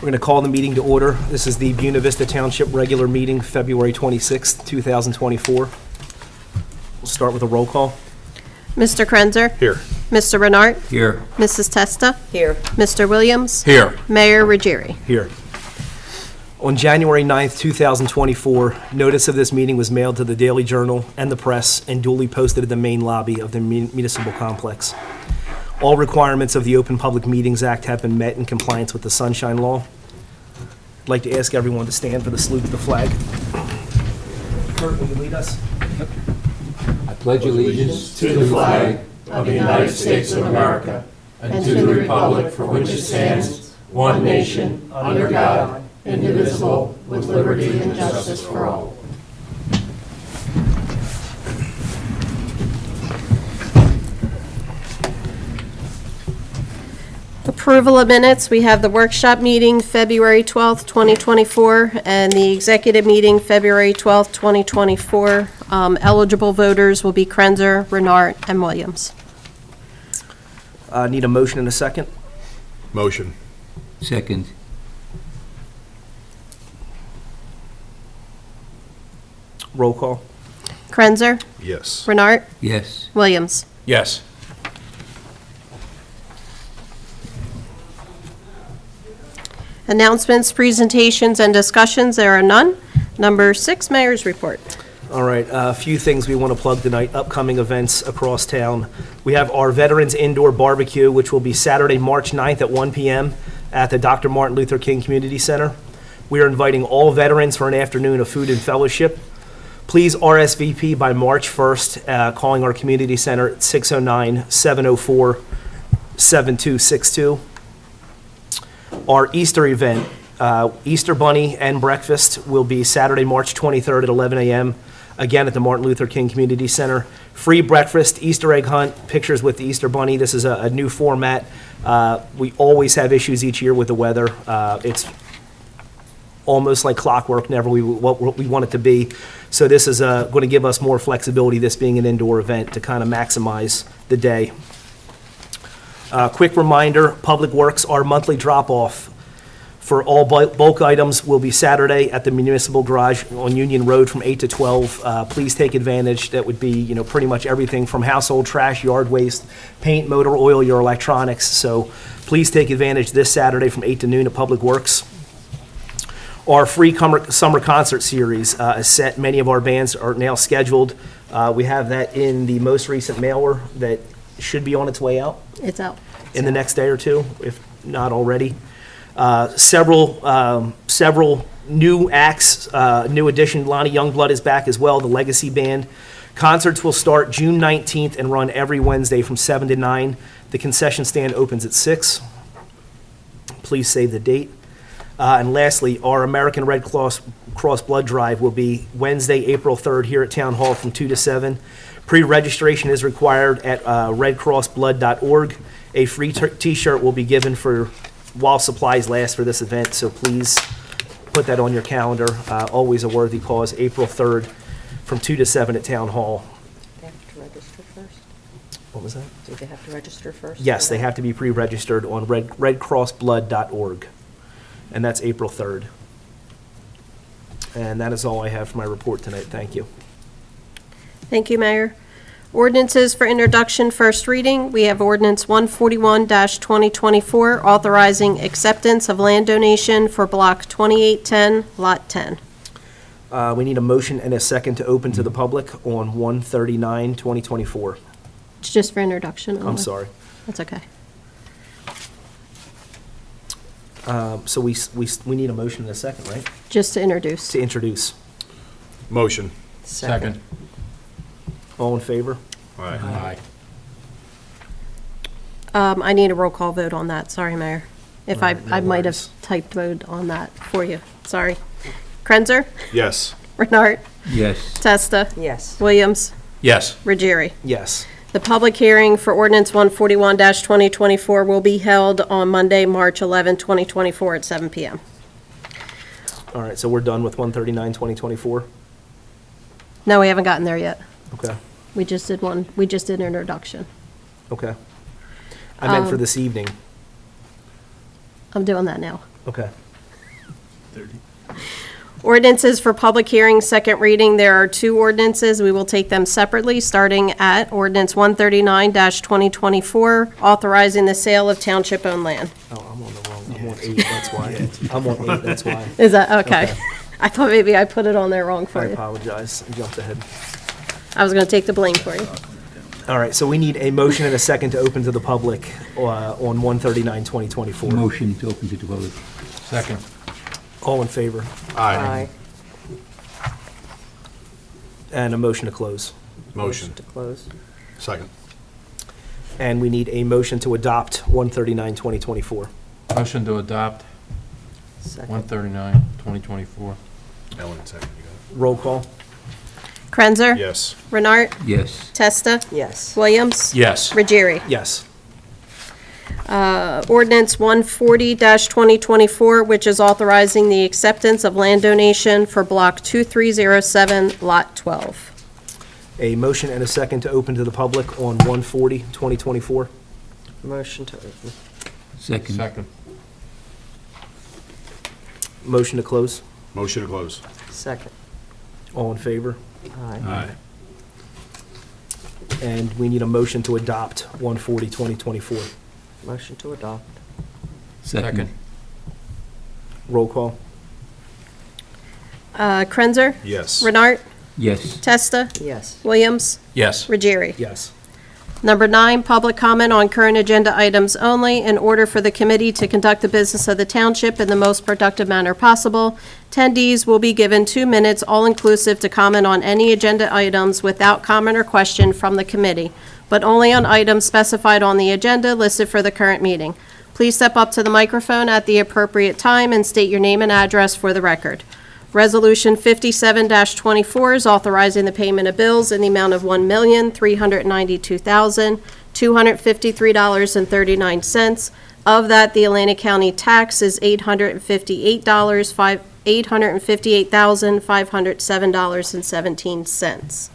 We're going to call the meeting to order. This is the Buena Vista Township regular meeting, February 26th, 2024. We'll start with a roll call. Mr. Krenzer? Here. Mr. Renart? Here. Mrs. Testa? Here. Mr. Williams? Here. Mayor Ruggieri? Here. On January 9th, 2024, notice of this meeting was mailed to the Daily Journal and the press and duly posted in the main lobby of the municipal complex. All requirements of the Open Public Meetings Act have been met in compliance with the Sunshine Law. I'd like to ask everyone to stand for the salute to the flag. Kurt, will you lead us? I pledge allegiance to the flag of the United States of America and to the republic for which it stands, one nation, under God, indivisible, with liberty and justice for all. Approval of minutes. We have the workshop meeting February 12th, 2024, and the executive meeting February 12th, 2024. Eligible voters will be Krenzer, Renart, and Williams. Need a motion and a second? Motion. Second. Roll call. Krenzer, Yes. Renart, Yes. Williams. Yes. Announcements, presentations, and discussions. There are none. Number 6, Mayor's Report. All right, a few things we want to plug tonight, upcoming events across town. We have our Veterans Indoor Barbecue, which will be Saturday, March 9th at 1 p.m. at the Dr. Martin Luther King Community Center. We are inviting all veterans for an afternoon of food and fellowship. Please RSVP by March 1st, calling our community center at 609-704-7262. Our Easter event, Easter Bunny and Breakfast, will be Saturday, March 23rd at 11 a.m., again at the Martin Luther King Community Center. Free breakfast, Easter egg hunt, pictures with the Easter Bunny. This is a new format. We always have issues each year with the weather. It's almost like clockwork, never what we want it to be. So this is going to give us more flexibility, this being an indoor event, to kind of maximize the day. Quick reminder, Public Works, our monthly drop-off for all bulk items will be Saturday at the Municipal Garage on Union Road from 8 to 12. Please take advantage. That would be, pretty much everything from household trash, yard waste, paint, motor oil, your electronics. So please take advantage this Saturday from 8 to noon at Public Works. Our free summer concert series is set. Many of our bands are now scheduled. We have that in the most recent mailer that should be on its way out. It's out. In the next day or two, if not already. Several new acts, new addition. Lonnie Youngblood is back as well, the Legacy Band. Concerts will start June 19th and run every Wednesday from 7 to 9. The concession stand opens at 6. Please save the date. And lastly, our American Red Cross Blood Drive will be Wednesday, April 3rd here at Town Hall from 2 to 7. Pre-registration is required at redcrossblood.org. A free t-shirt will be given while supplies last for this event, so please put that on your calendar. Always a worthy cause, April 3rd from 2 to 7 at Town Hall. They have to register first? What was that? Do they have to register first? Yes, they have to be pre-registered on redcrossblood.org, and that's April 3rd. And that is all I have for my report tonight. Thank you. Thank you, Mayor. Ordinances for introduction, first reading. We have ordinance 141-2024, authorizing acceptance of land donation for block 2810, lot 10. We need a motion and a second to open to the public on 139-2024. It's just for introduction only. I'm sorry. That's okay. So we need a motion and a second, right? Just to introduce. To introduce. Motion. Second. All in favor? Aye. I need a roll call vote on that. Sorry, Mayor. If I No might have worries. typed vote on that for you. Sorry. Krenzer? Yes. Renart? Yes. Testa? Yes. Williams? Yes. Ruggieri? Yes. The public hearing for ordinance 141-2024 will be held on Monday, March 11, 2024 at 7 p.m. All right, so we're done with 139-2024? No, we haven't gotten there yet. Okay, We just did one. We just did an introduction. okay. I meant for this evening. I'm doing that now. Okay. Ordinances for public hearing, second reading. There are two ordinances. We will take them separately, starting at ordinance 139-2024, authorizing the sale of township-owned land. Oh, I'm on the wrong, I'm on 8, that's why. I'm on 8, that's why. Is that, okay. I thought maybe I put it on there wrong I for you. apologize, I jumped ahead. I was going to take the blame for you. All right, so we need a motion and a second to open to the public on 139-2024. Motion to open to the public. Second. All in favor? Aye. And a motion to close. Motion. To close. Second. And we need a motion to adopt 139-2024. Motion to adopt Second. 139, 2024. Ellen, second. You got Roll call? Krenzer? it. Yes. Renart? Yes. Testa? Yes. Williams? Yes. Ruggieri? Yes. Ordinance 140-2024, which is authorizing the acceptance of land donation for Block 2307, Lot 12. A motion and a second to open to the public on 140-2024. Motion to open. Second. Second. Motion to close. Motion to close. Second. All in favor? Aye. And we need a motion to adopt 140-2024. Motion to adopt. Second. Roll call? Krenzer? Yes. Renart? Yes. Testa? Yes. Williams? Yes. Ruggieri? Yes. Number 9, public comment on current agenda items only. In order for the committee to conduct the business of the township in the most productive manner possible, attendees will be given 2 minutes, all-inclusive, to comment on any agenda items without comment or question from the committee, but only on items specified on the agenda listed for the current meeting. Please step up to the microphone at the appropriate time and state your name and address for the record. Resolution 57-24 is authorizing the payment of bills in the amount of $1,392,253.39. Of that, the Atlantic County tax is $858,507.17.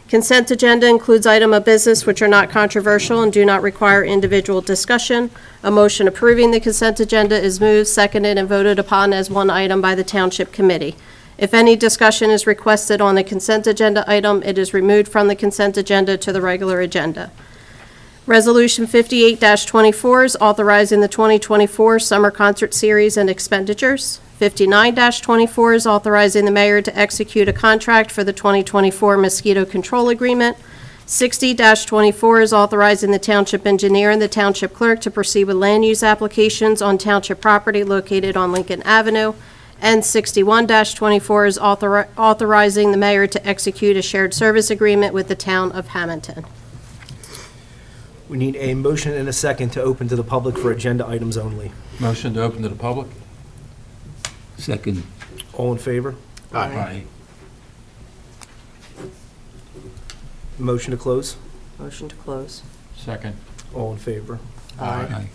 Consent agenda includes item of business which are not controversial and do not require individual discussion. A motion approving the consent agenda is moved, seconded, and voted upon as one item by the Township Committee. If any discussion is requested on the consent agenda item, it is removed from the consent agenda to the regular agenda. Resolution 58-24 is authorizing the 2024 Summer Concert Series and expenditures. 59-24 is authorizing the mayor to execute a contract for the 2024 mosquito control agreement. 60-24 is authorizing the township engineer and the township clerk to proceed with land use applications on township property located on Lincoln Avenue. And 61-24 is authorizing the mayor to execute a shared service agreement with the town of Hamilton. We need a motion and a second to open to the public for agenda items only. Motion to open to the public? Second. All in favor? Aye. Motion to close? Motion to close. Second. All in favor? Aye.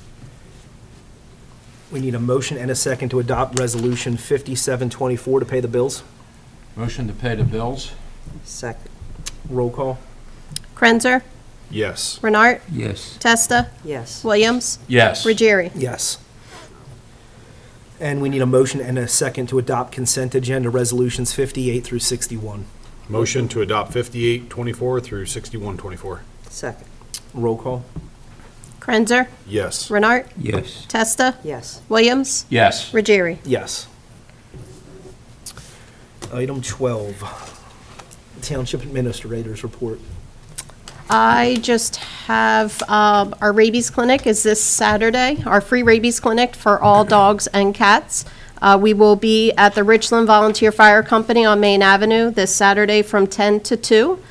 We need a motion and a second to adopt Resolution 57-24 to pay the bills. Motion to pay the bills? Second. Roll call? Krenzer? Yes. Renart? Yes. Testa? Yes. Williams? Yes. Ruggieri? Yes. And we need a motion and a second to adopt consent agenda resolutions 58 through 61. Motion to adopt 58-24 through 61-24. Second. Roll call? Krenzer? Yes. Renart? Yes. Testa? Yes. Williams? Yes. Ruggieri? Yes. Item 12, Township Administrator's Report. I just have, our rabies clinic is this Saturday, our free rabies clinic for all dogs and cats. We will be at the Richland Volunteer Fire Company on Main Avenue this Saturday from 10 to 2,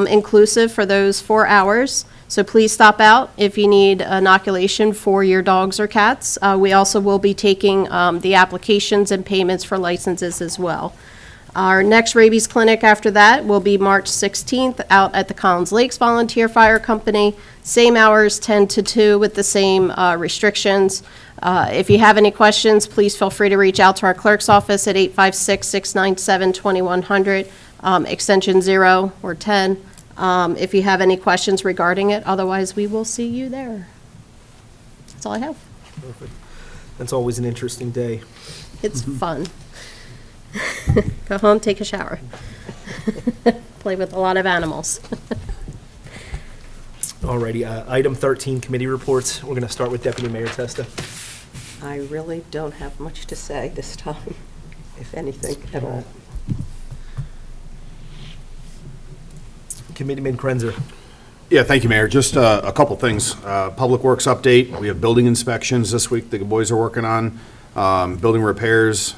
inclusive for those 4 hours. So please stop out if you need inoculation for your dogs or cats. We also will be taking the applications and payments for licenses as well. Our next rabies clinic after that will be March 16th out at the Collins Lakes Volunteer Fire Company. Same hours, 10 to 2, with the same restrictions. If you have any questions, please feel free to reach out to our clerk's office at 856-697-2100, extension 0 or 10, if you have any questions regarding it. Otherwise, we will see you there. That's all I have. That's always an interesting day. It's fun. Go home, take a shower. Play with a lot of animals. Alrighty, item 13, committee reports. We're going to start with Deputy Mayor Testa. I really don't have much to say this time, if anything at all. Committeeman Krenzer. Yeah, thank you, Mayor. Just a couple things. Public Works update. We have building inspections this week the boys are working on. Building repairs,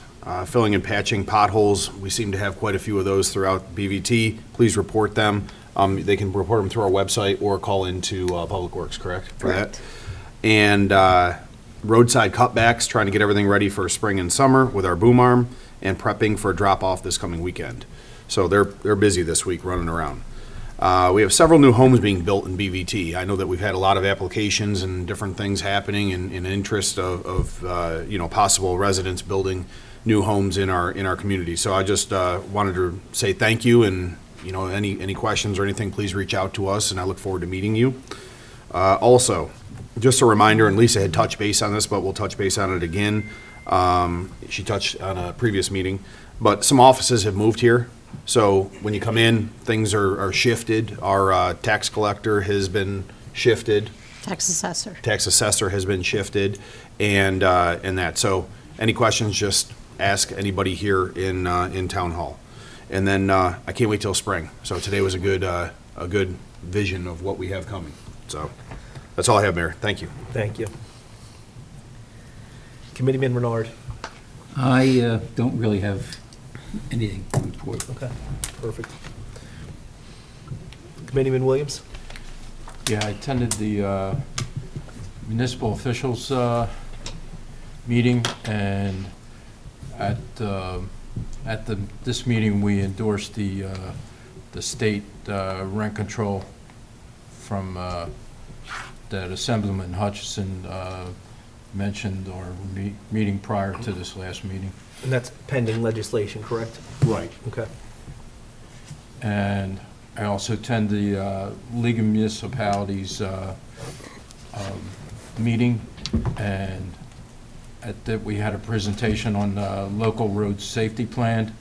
filling and patching potholes. We seem to have quite a few of those throughout BVT. Please report them. They can report them through our website or call into Public Works, correct? For that. Correct. And roadside cutbacks, trying to get everything ready for spring and summer with our boom arm, and prepping for drop-off this coming weekend. So they're busy this week running around. We have several new homes being built in BVT. I know that we've had a lot of applications and different things happening in interest of possible residents building new homes in our community. So I just wanted to say thank you, and any questions or anything, please reach out to us, and I look forward to meeting you. Also, just a reminder, and Lisa had touched base on this, but we'll touch base on it again. She touched on a previous meeting, but some offices have moved here. So when you come in, things are shifted. Our tax collector has been shifted. Tax assessor. Tax assessor has been shifted, and that. So any questions, just ask anybody here in Town Hall. And then I can't wait till spring. So today was a good vision of what we have coming. So that's all I have, Mayor. Thank you. Thank you. Committeeman Renard. I don't really have anything to report. Okay, perfect. Committeeman Williams. Yeah, I attended the municipal officials meeting, and at this meeting, we endorsed the state rent control from that Assemblyman Hutchison mentioned or meeting prior to this last meeting. And that's pending legislation, correct? Right. Okay. And I also attend the League of Municipalities meeting, and at that we had a presentation on the local road safety plan,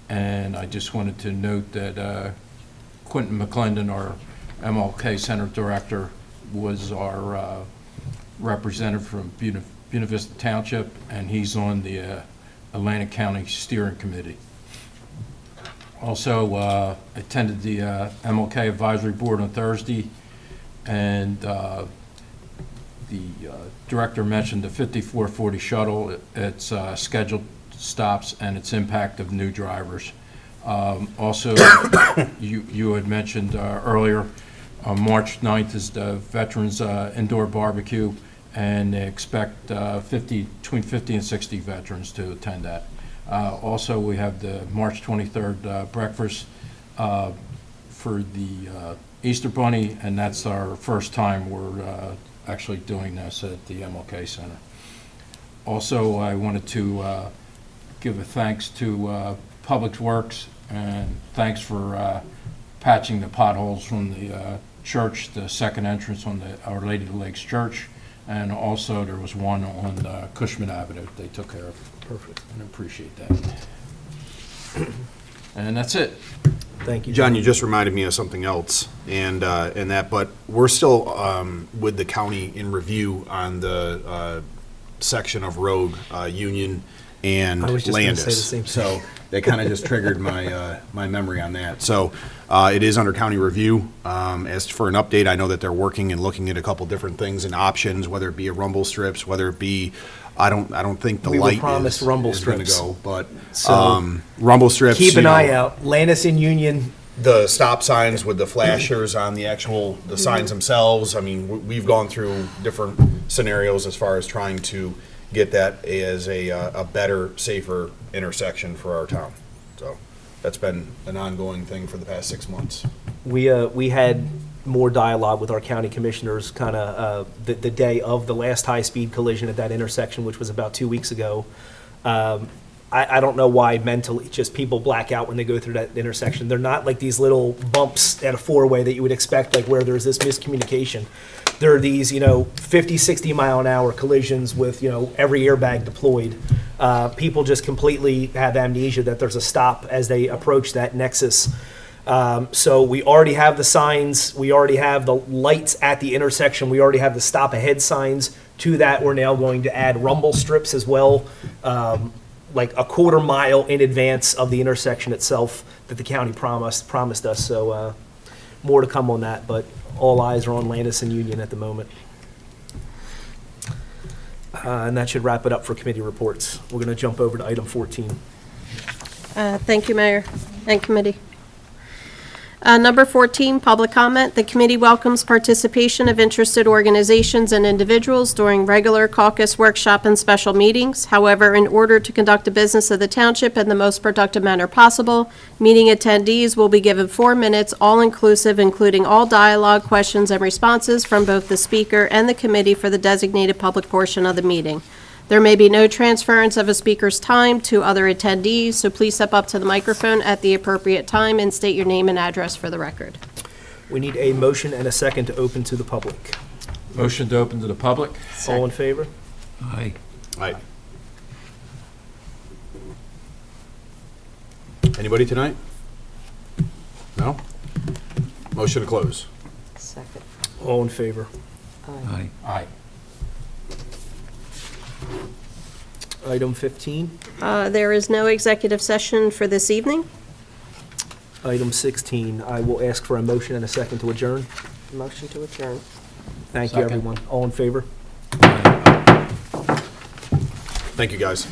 and I just wanted to note that Quentin McClendon, our MLK Center Director, was our representative from Buena Vista Township, and he's on the Atlantic County Steering Committee. Also attended the MLK Advisory Board on Thursday, and the director mentioned the 5440 shuttle, its scheduled stops, and its impact of new drivers. Also, you had mentioned earlier, March 9th is the Veterans Indoor Barbecue, and they expect between 50 and 60 veterans to attend that. Also, we have the March 23rd breakfast for the Easter Bunny, and that's our first time we're actually doing this at the MLK Center. Also, I wanted to give a thanks to Public Works, and thanks for patching the potholes from the church, the second entrance on the Our Lady of the Lakes Church, and also there was one on Cushman Avenue they took care of. Perfect. And I appreciate that. And that's it. Thank you, John, you just reminded me of something else, and that, but we're still with the county in review on the section of road, Union and I was just gonna say the Landis. same thing. So that kind of just triggered my memory on that. So it is under county review. As for an update, I know that they're working and looking at a couple different things and options, whether it be a rumble strips, whether it be, I don't think the We were light promised is rumble gonna strips. go, but So, rumble strips. keep an you know, eye out. Landis and Union, the stop signs with the flashers on the signs themselves. I mean, we've gone through different scenarios as far as trying to get that as a better, safer intersection for our town. So that's been an ongoing thing for the past 6 months. we had more dialogue with our county commissioners kind of the day of the last high-speed collision at that intersection, which was about 2 weeks ago. I don't know why mentally, just people black out when they go through that intersection. They're not like these little bumps at a four-way that you would expect, like where there's this miscommunication. There are these, 50, 60 mile an hour collisions with, every airbag deployed. People just completely have amnesia that there's a stop as they approach that nexus. So we already have the signs, we already have the lights at the intersection, we already have the stop ahead signs. To that, we're now going to add rumble strips as well, like a quarter mile in advance of the intersection itself that the county promised us. So more to come on that, but all eyes are on Landis and Union at the moment. And that should wrap it up for committee reports. We're going to jump over to item 14. Thank you, Mayor and committee. Number 14, public comment. The committee welcomes participation of interested organizations and individuals during regular caucus, workshop, and special meetings. However, in order to conduct the business of the township in the most productive manner possible, meeting attendees will be given 4 minutes, all-inclusive, including all dialogue, questions, and responses from both the speaker and the committee for the designated public portion of the meeting. There may be no transference of a speaker's time to other attendees, so please step up to the microphone at the appropriate time and state your name and address for the record. We need a motion and a second to open to the public. Motion to open to the public? All in favor? Aye. Aye. Anybody tonight? No? Motion to close. Second. All in favor? Aye. Aye. Item 15. There is no executive session for this evening. Item 16. I will ask for a motion and a second to adjourn. Motion to adjourn. Thank you, Second. everyone. All in favor? Thank you, guys.